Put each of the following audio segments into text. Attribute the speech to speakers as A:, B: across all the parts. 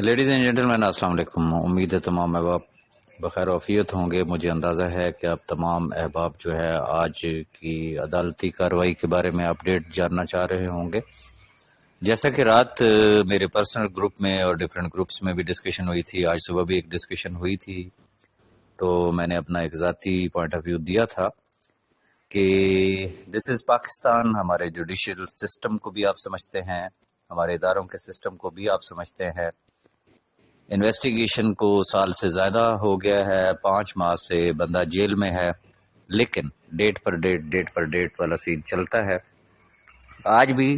A: Ladies and gentleman السلام علیکم. امید ہے تمام احباب بخیر وفیت ہوں گے. مجھے اندازہ ہے کہ اب تمام احباب جو ہے آج کی عدالتی کارروائی کے بارے میں اپڈیٹ جاننا چاہ رہے ہوں گے. جیسا کہ رات میرے پرسنل گروپ میں اور ڈیفرنٹ گروپس میں بھی ڈسکشن ہوئی تھی، آج صبح بھی ایک ڈسکشن ہوئی تھی، تو میں نے اپنا ایک ذاتی پوائنٹ آف ویو دیا تھا کہ دس از پاکستان. ہمارے جوڈیشل سسٹم کو بھی آپ سمجھتے ہیں، ہمارے اداروں کے سسٹم کو بھی آپ سمجھتے ہیں. انویسٹیگیشن کو سال سے زیادہ ہو گیا ہے، 5 ماہ سے بندہ جیل میں ہے، لیکن ڈیٹ پر ڈیٹ والا سین چلتا ہے. آج بھی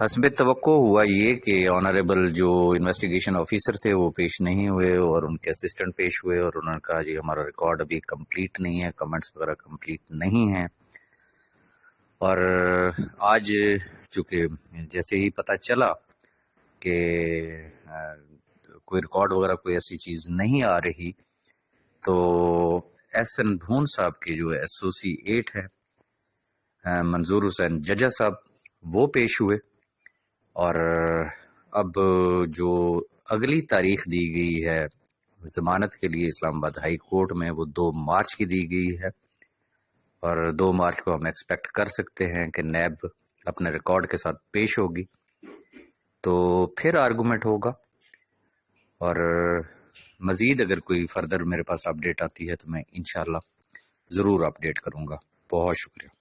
A: حسب توقع ہوا یہ کہ آنریبل جو انویسٹیگیشن آفیسر تھے وہ پیش نہیں ہوئے اور ان کے اسسٹنٹ پیش ہوئے، اور انہوں نے کہا جی ہمارا ریکارڈ ابھی کمپلیٹ نہیں ہے، کمنٹس وغیرہ کمپلیٹ نہیں ہیں. اور آج چونکہ جیسے ہی پتہ چلا کہ کوئی ریکارڈ وغیرہ کوئی ایسی چیز نہیں آ رہی، تو ایس این بھون صاحب کی جو ایسوسی 8 ہے، منظور حسین ججا صاحب، وہ پیش ہوئے. اور اب جو اگلی تاریخ دی گئی ہے ضمانت کے لیے اسلام آباد ہائی کورٹ میں، وہ 2 مارچ کی دی گئی ہے. اور 2 مارچ کو ہم ایکسپیکٹ کر سکتے ہیں کہ نیب اپنے ریکارڈ کے ساتھ پیش ہوگی، تو پھر آرگومنٹ ہوگا. اور مزید اگر کوئی فردر میرے پاس اپڈیٹ آتی ہے تو میں انشاءاللہ ضرور اپڈیٹ کروں گا. بہت شکریہ.